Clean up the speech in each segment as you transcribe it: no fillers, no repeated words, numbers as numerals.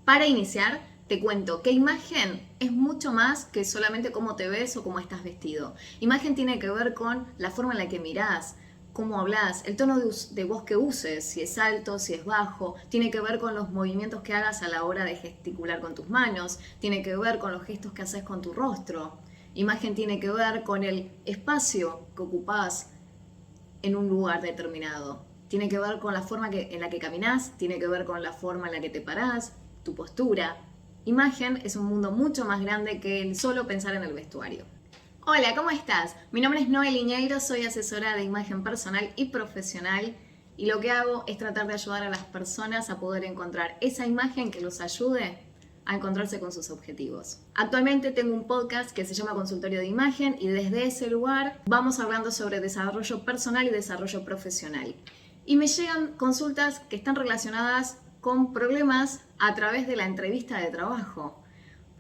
Para iniciar, te cuento que imagen es mucho más que solamente cómo te ves o cómo estás vestido. Imagen tiene que ver con la forma en la que mirás, cómo hablas, el tono de voz que uses, si es alto, si es bajo, tiene que ver con los movimientos que hagas a la hora de gesticular con tus manos, tiene que ver con los gestos que haces con tu rostro. Imagen tiene que ver con el espacio que ocupás en un lugar determinado. Tiene que ver con la forma en la que caminás, tiene que ver con la forma en la que te parás, tu postura. Imagen es un mundo mucho más grande que el solo pensar en el vestuario. Hola, ¿cómo estás? Mi nombre es Noel Iñeiro, soy asesora de imagen personal y profesional y lo que hago es tratar de ayudar a las personas a poder encontrar esa imagen que los ayude a encontrarse con sus objetivos. Actualmente tengo un podcast que se llama Consultorio de Imagen y desde ese lugar vamos hablando sobre desarrollo personal y desarrollo profesional. Y me llegan consultas que están relacionadas con problemas a través de la entrevista de trabajo,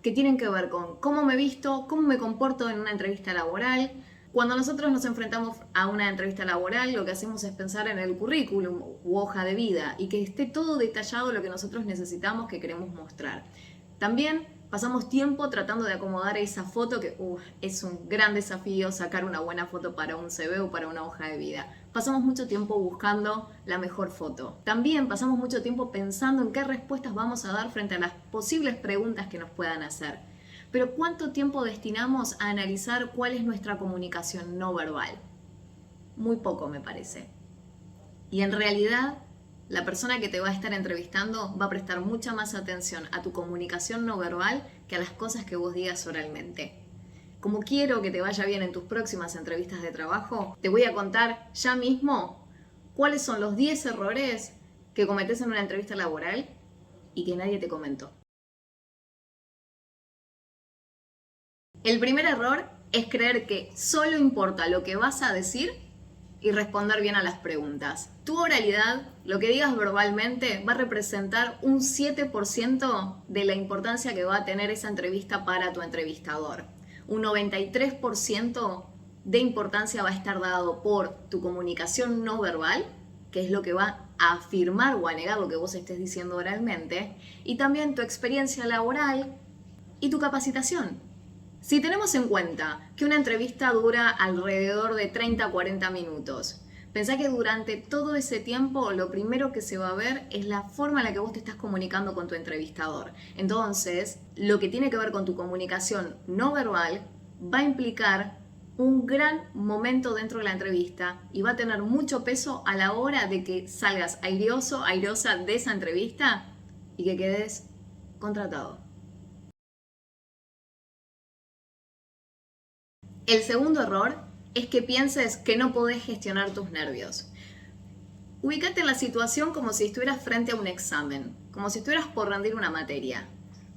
que tienen que ver con cómo me visto, cómo me comporto en una entrevista laboral. Cuando nosotros nos enfrentamos a una entrevista laboral, lo que hacemos es pensar en el currículum u hoja de vida y que esté todo detallado lo que nosotros necesitamos, que queremos mostrar. También pasamos tiempo tratando de acomodar esa foto que es un gran desafío sacar una buena foto para un CV o para una hoja de vida. Pasamos mucho tiempo buscando la mejor foto. También pasamos mucho tiempo pensando en qué respuestas vamos a dar frente a las posibles preguntas que nos puedan hacer. Pero ¿cuánto tiempo destinamos a analizar cuál es nuestra comunicación no verbal? Muy poco, me parece. Y en realidad, la persona que te va a estar entrevistando va a prestar mucha más atención a tu comunicación no verbal que a las cosas que vos digas oralmente. Como quiero que te vaya bien en tus próximas entrevistas de trabajo, te voy a contar ya mismo cuáles son los 10 errores que cometés en una entrevista laboral y que nadie te comentó. El primer error es creer que solo importa lo que vas a decir y responder bien a las preguntas. Tu oralidad, lo que digas verbalmente, va a representar un 7% de la importancia que va a tener esa entrevista para tu entrevistador. Un 93% de importancia va a estar dado por tu comunicación no verbal, que es lo que va a afirmar o a negar lo que vos estés diciendo oralmente, y también tu experiencia laboral y tu capacitación. Si tenemos en cuenta que una entrevista dura alrededor de 30 a 40 minutos, pensá que durante todo ese tiempo lo primero que se va a ver es la forma en la que vos te estás comunicando con tu entrevistador. Entonces, lo que tiene que ver con tu comunicación no verbal va a implicar un gran momento dentro de la entrevista y va a tener mucho peso a la hora de que salgas airoso, airosa de esa entrevista y que quedes contratado. El segundo error es que pienses que no podés gestionar tus nervios. Ubícate en la situación como si estuvieras frente a un examen, como si estuvieras por rendir una materia.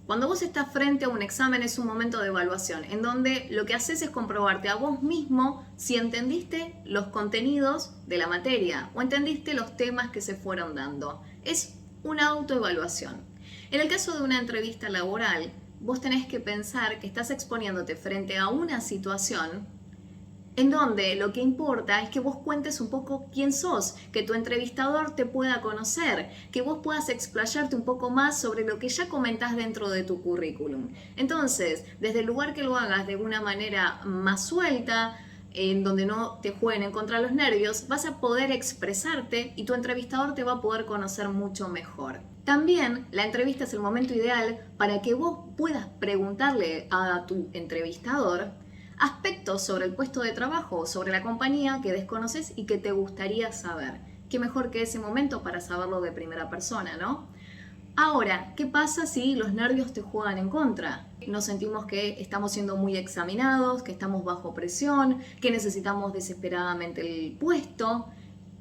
Cuando vos estás frente a un examen es un momento de evaluación, en donde lo que haces es comprobarte a vos mismo si entendiste los contenidos de la materia o entendiste los temas que se fueron dando. Es una autoevaluación. En el caso de una entrevista laboral, vos tenés que pensar que estás exponiéndote frente a una situación en donde lo que importa es que vos cuentes un poco quién sos, que tu entrevistador te pueda conocer, que vos puedas explayarte un poco más sobre lo que ya comentás dentro de tu currículum. Entonces, desde el lugar que lo hagas de una manera más suelta, en donde no te jueguen en contra los nervios, vas a poder expresarte y tu entrevistador te va a poder conocer mucho mejor. También la entrevista es el momento ideal para que vos puedas preguntarle a tu entrevistador aspectos sobre el puesto de trabajo o sobre la compañía que desconoces y que te gustaría saber. Qué mejor que ese momento para saberlo de primera persona, ¿no? Ahora, ¿qué pasa si los nervios te juegan en contra? Nos sentimos que estamos siendo muy examinados, que estamos bajo presión, que necesitamos desesperadamente el puesto.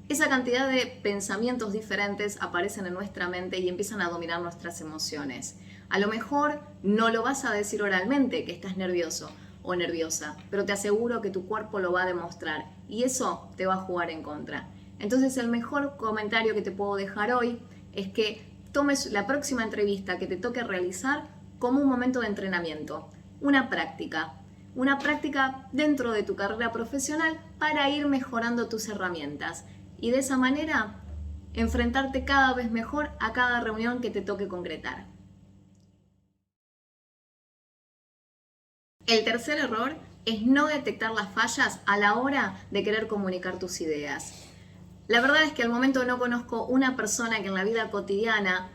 Esa cantidad de pensamientos diferentes aparecen en nuestra mente y empiezan a dominar nuestras emociones. A lo mejor no lo vas a decir oralmente que estás nervioso o nerviosa, pero te aseguro que tu cuerpo lo va a demostrar y eso te va a jugar en contra. Entonces el mejor comentario que te puedo dejar hoy es que tomes la próxima entrevista que te toque realizar como un momento de entrenamiento, una práctica dentro de tu carrera profesional para ir mejorando tus herramientas y de esa manera enfrentarte cada vez mejor a cada reunión que te toque concretar. El tercer error es no detectar las fallas a la hora de querer comunicar tus ideas. La verdad es que al momento no conozco una persona que en la vida cotidiana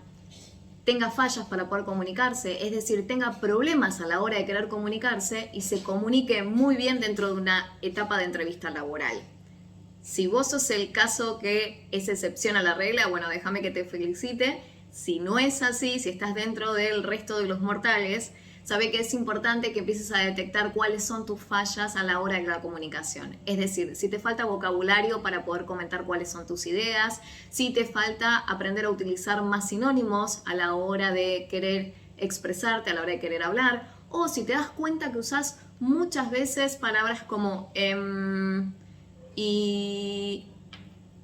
tenga fallas para poder comunicarse, es decir, tenga problemas a la hora de querer comunicarse y se comunique muy bien dentro de una etapa de entrevista laboral. Si vos sos el caso que es excepción a la regla, bueno, déjame que te felicite. Si no es así, si estás dentro del resto de los mortales, sabe que es importante que empieces a detectar cuáles son tus fallas a la hora de la comunicación. Es decir, si te falta vocabulario para poder comentar cuáles son tus ideas, si te falta aprender a utilizar más sinónimos a la hora de querer expresarte, a la hora de querer hablar, o si te das cuenta que usás muchas veces palabras como y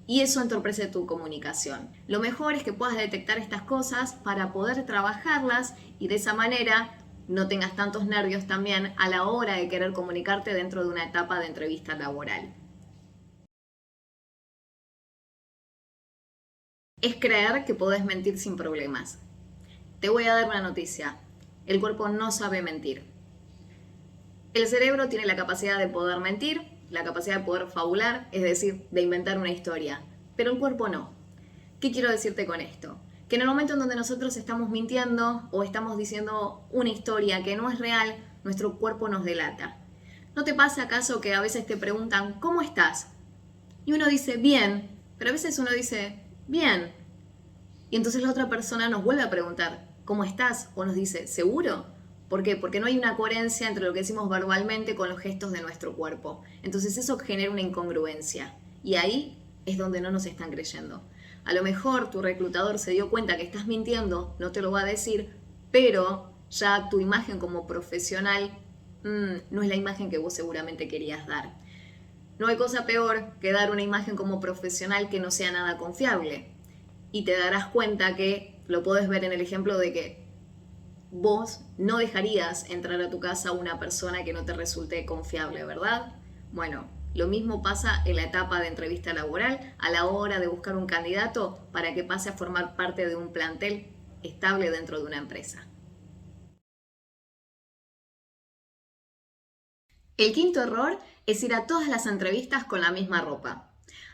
eso entorpece tu comunicación. Lo mejor es que puedas detectar estas cosas para poder trabajarlas y de esa manera no tengas tantos nervios también a la hora de querer comunicarte dentro de una etapa de entrevista laboral. Es creer que podés mentir sin problemas. Te voy a dar una noticia. El cuerpo no sabe mentir. El cerebro tiene la capacidad de poder mentir, la capacidad de poder fabular, es decir, de inventar una historia, pero el cuerpo no. ¿Qué quiero decirte con esto? Que en el momento en donde nosotros estamos mintiendo o estamos diciendo una historia que no es real, nuestro cuerpo nos delata. ¿No te pasa acaso que a veces te preguntan, ¿cómo estás? Y uno dice, bien, pero a veces uno dice, bien. Y entonces la otra persona nos vuelve a preguntar, ¿cómo estás? O nos dice, ¿seguro? ¿Por qué? Porque no hay una coherencia entre lo que decimos verbalmente con los gestos de nuestro cuerpo. Entonces eso genera una incongruencia. Y ahí es donde no nos están creyendo. A lo mejor tu reclutador se dio cuenta que estás mintiendo, no te lo va a decir, pero ya tu imagen como profesional no es la imagen que vos seguramente querías dar. No hay cosa peor que dar una imagen como profesional que no sea nada confiable. Y te darás cuenta que lo podés ver en el ejemplo de que vos no dejarías entrar a tu casa a una persona que no te resulte confiable, ¿verdad? Bueno, lo mismo pasa en la etapa de entrevista laboral a la hora de buscar un candidato para que pase a formar parte de un plantel estable dentro de una empresa. El quinto error es ir a todas las entrevistas con la misma ropa.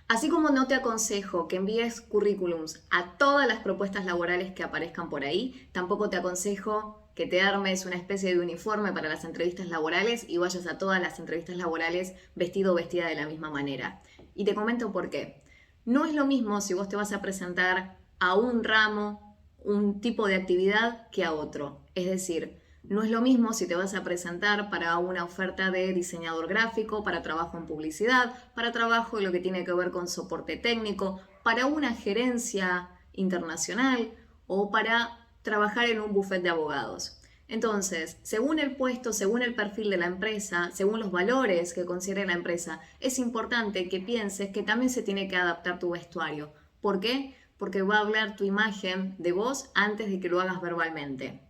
Así como no te aconsejo que envíes currículums a todas las propuestas laborales que aparezcan por ahí, tampoco te aconsejo que te armes una especie de uniforme para las entrevistas laborales y vayas a todas las entrevistas laborales vestido o vestida de la misma manera. Y te comento por qué. No es lo mismo si vos te vas a presentar a un ramo, un tipo de actividad que a otro. Es decir, no es lo mismo si te vas a presentar para una oferta de diseñador gráfico, para trabajo en publicidad, para trabajo en lo que tiene que ver con soporte técnico, para una gerencia internacional o para trabajar en un bufete de abogados. Entonces, según el puesto, según el perfil de la empresa, según los valores que considere la empresa, es importante que pienses que también se tiene que adaptar tu vestuario. ¿Por qué? Porque va a hablar tu imagen de vos antes de que lo hagas verbalmente.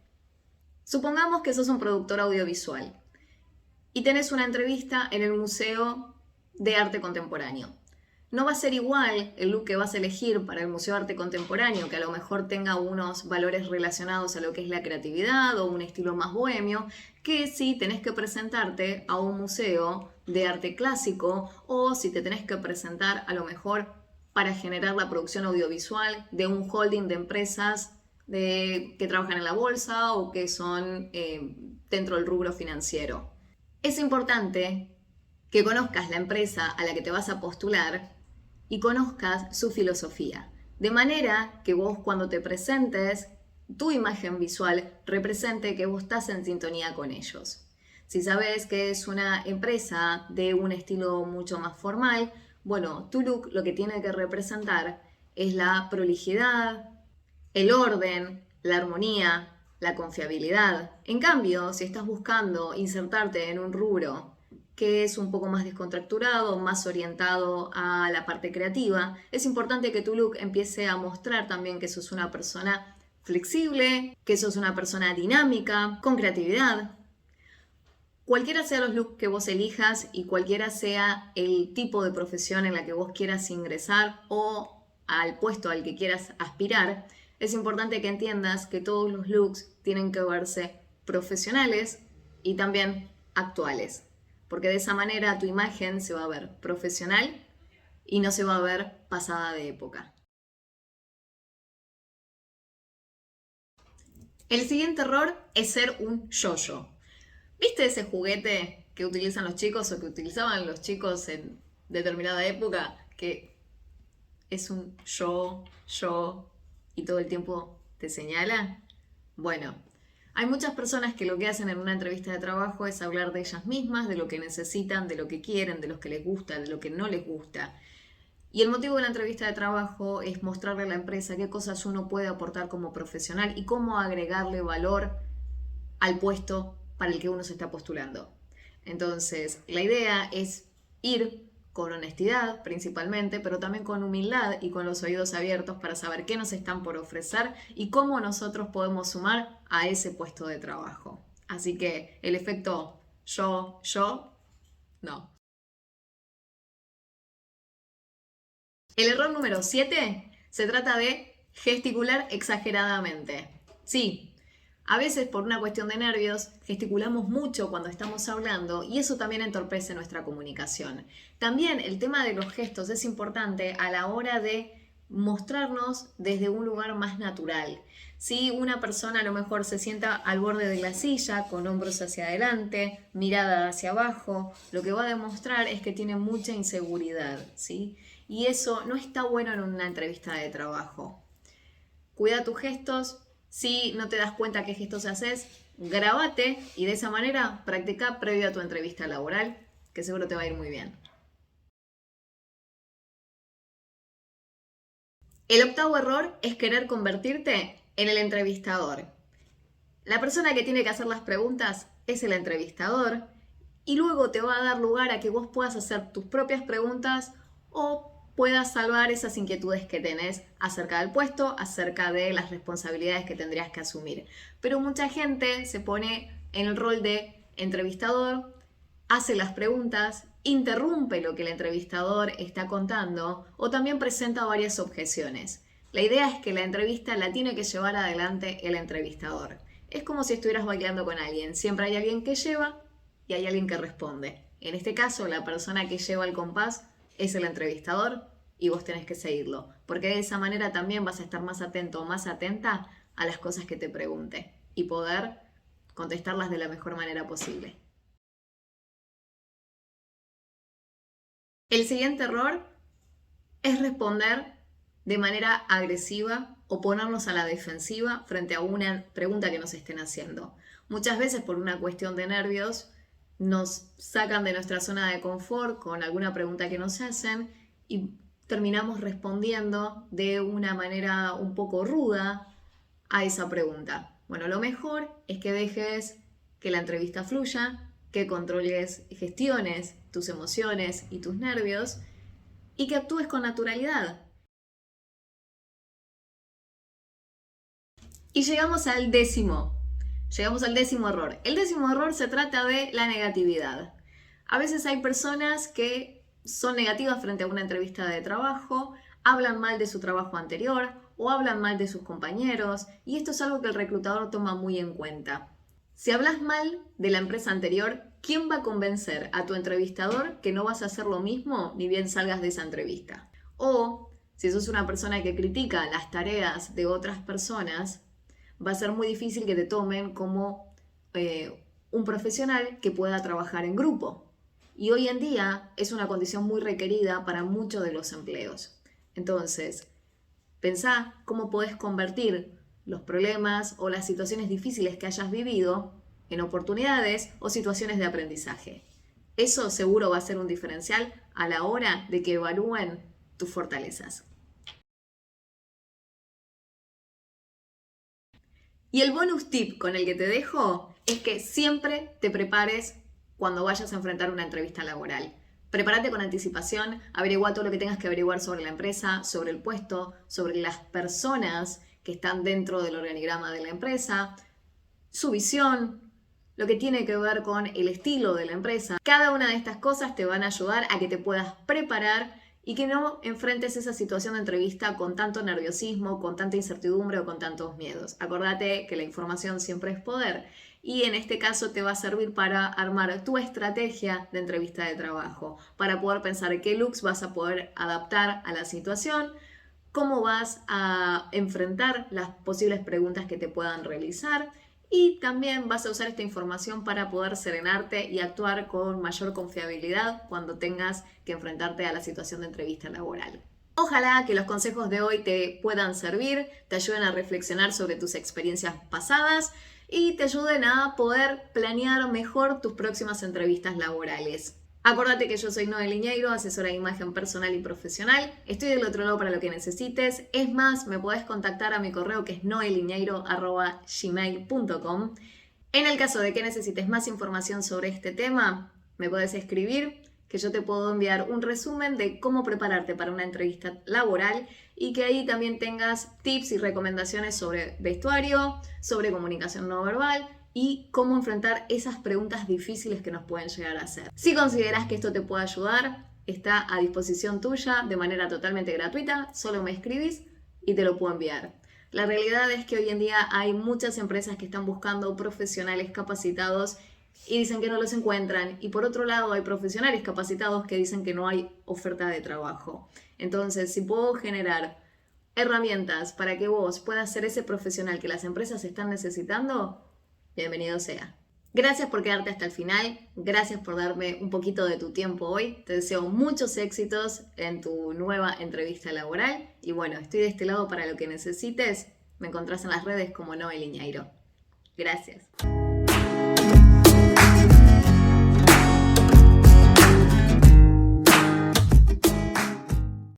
Supongamos que sos un productor audiovisual y tenés una entrevista en el Museo de Arte Contemporáneo. No va a ser igual el look que vas a elegir para el Museo de Arte Contemporáneo, que a lo mejor tenga unos valores relacionados a lo que es la creatividad o un estilo más bohemio, que si tenés que presentarte a un museo de arte clásico o si te tenés que presentar a lo mejor para generar la producción audiovisual de un holding de empresas que trabajan en la bolsa o que son dentro del rubro financiero. Es importante que conozcas la empresa a la que te vas a postular y conozcas su filosofía. De manera que vos cuando te presentes, tu imagen visual represente que vos estás en sintonía con ellos. Si sabes que es una empresa de un estilo mucho más formal, bueno, tu look lo que tiene que representar es la prolijidad, el orden, la armonía, la confiabilidad. En cambio, si estás buscando insertarte en un rubro que es un poco más descontracturado, más orientado a la parte creativa, es importante que tu look empiece a mostrar también que sos una persona flexible, que sos una persona dinámica, con creatividad. Cualquiera sea los looks que vos elijas y cualquiera sea el tipo de profesión en la que vos quieras ingresar o al puesto al que quieras aspirar, es importante que entiendas que todos los looks tienen que verse profesionales y también actuales, porque de esa manera tu imagen se va a ver profesional y no se va a ver pasada de época. El siguiente error es ser un yo-yo. ¿Viste ese juguete que utilizan los chicos o que utilizaban los chicos en determinada época? Que es un yo, y todo el tiempo te señala. Bueno, hay muchas personas que lo que hacen en una entrevista de trabajo es hablar de ellas mismas, de lo que necesitan, de lo que quieren, de lo que les gusta, de lo que no les gusta. Y el motivo de la entrevista de trabajo es mostrarle a la empresa qué cosas uno puede aportar como profesional y cómo agregarle valor al puesto para el que uno se está postulando. Entonces, la idea es ir con honestidad principalmente, pero también con humildad y con los oídos abiertos para saber qué nos están por ofrecer y cómo nosotros podemos sumar a ese puesto de trabajo. Así que el efecto yo, no. El error número 7 se trata de gesticular exageradamente. Sí, a veces por una cuestión de nervios gesticulamos mucho cuando estamos hablando y eso también entorpece nuestra comunicación. También el tema de los gestos es importante a la hora de mostrarnos desde un lugar más natural. Si una persona a lo mejor se sienta al borde de la silla con hombros hacia adelante, mirada hacia abajo, lo que va a demostrar es que tiene mucha inseguridad, ¿sí? Y eso no está bueno en una entrevista de trabajo. Cuida tus gestos. Si no te das cuenta qué gestos haces, grábate y de esa manera practica previo a tu entrevista laboral, que seguro te va a ir muy bien. El octavo error es querer convertirte en el entrevistador. La persona que tiene que hacer las preguntas es el entrevistador y luego te va a dar lugar a que vos puedas hacer tus propias preguntas o puedas salvar esas inquietudes que tenés acerca del puesto, acerca de las responsabilidades que tendrías que asumir. Pero mucha gente se pone en el rol de entrevistador, hace las preguntas, interrumpe lo que el entrevistador está contando o también presenta varias objeciones. La idea es que la entrevista la tiene que llevar adelante el entrevistador. Es como si estuvieras bailando con alguien. Siempre hay alguien que lleva y hay alguien que responde. En este caso, la persona que lleva el compás es el entrevistador y vos tenés que seguirlo, porque de esa manera también vas a estar más atento o más atenta a las cosas que te pregunte y poder contestarlas de la mejor manera posible. El siguiente error es responder de manera agresiva o ponernos a la defensiva frente a una pregunta que nos estén haciendo. Muchas veces por una cuestión de nervios nos sacan de nuestra zona de confort con alguna pregunta que nos hacen y terminamos respondiendo de una manera un poco ruda a esa pregunta. Bueno, lo mejor es que dejes que la entrevista fluya, que controles y gestiones tus emociones y tus nervios y que actúes con naturalidad. Y llegamos al décimo error. El décimo error se trata de la negatividad. A veces hay personas que son negativas frente a una entrevista de trabajo, hablan mal de su trabajo anterior o hablan mal de sus compañeros y esto es algo que el reclutador toma muy en cuenta. Si hablas mal de la empresa anterior, ¿quién va a convencer a tu entrevistador que no vas a hacer lo mismo ni bien salgas de esa entrevista? O si sos una persona que critica las tareas de otras personas, va a ser muy difícil que te tomen como un profesional que pueda trabajar en grupo. Y hoy en día es una condición muy requerida para muchos de los empleos. Entonces, pensá cómo podés convertir los problemas o las situaciones difíciles que hayas vivido en oportunidades o situaciones de aprendizaje. Eso seguro va a ser un diferencial a la hora de que evalúen tus fortalezas. Y el bonus tip con el que te dejo es que siempre te prepares cuando vayas a enfrentar una entrevista laboral. Prepárate con anticipación, averigua todo lo que tengas que averiguar sobre la empresa, sobre el puesto, sobre las personas que están dentro del organigrama de la empresa, su visión, lo que tiene que ver con el estilo de la empresa. Cada una de estas cosas te van a ayudar a que te puedas preparar y que no enfrentes esa situación de entrevista con tanto nerviosismo, con tanta incertidumbre o con tantos miedos. Acordate que la información siempre es poder y en este caso te va a servir para armar tu estrategia de entrevista de trabajo, para poder pensar qué looks vas a poder adaptar a la situación, cómo vas a enfrentar las posibles preguntas que te puedan realizar y también vas a usar esta información para poder serenarte y actuar con mayor confiabilidad cuando tengas que enfrentarte a la situación de entrevista laboral. Ojalá que los consejos de hoy te puedan servir, te ayuden a reflexionar sobre tus experiencias pasadas y te ayuden a poder planear mejor tus próximas entrevistas laborales. Acuérdate que yo soy Noel Liñeiro, asesora de imagen personal y profesional. Estoy del otro lado para lo que necesites. Es más, me podés contactar a mi correo que es noeliñeiro@gmail.com. En el caso de que necesites más información sobre este tema, me podés escribir, que yo te puedo enviar un resumen de cómo prepararte para una entrevista laboral y que ahí también tengas tips y recomendaciones sobre vestuario, sobre comunicación no verbal y cómo enfrentar esas preguntas difíciles que nos pueden llegar a hacer. Si consideras que esto te puede ayudar, está a disposición tuya de manera totalmente gratuita, solo me escribís y te lo puedo enviar. La realidad es que hoy en día hay muchas empresas que están buscando profesionales capacitados y dicen que no los encuentran. Y por otro lado hay profesionales capacitados que dicen que no hay oferta de trabajo. Entonces, si puedo generar herramientas para que vos puedas ser ese profesional que las empresas están necesitando, bienvenido sea. Gracias por quedarte hasta el final, gracias por darme un poquito de tu tiempo hoy. Te deseo muchos éxitos en tu nueva entrevista laboral y bueno, estoy de este lado para lo que necesites. Me encontrás en las redes como Noel Liñeiro. Gracias.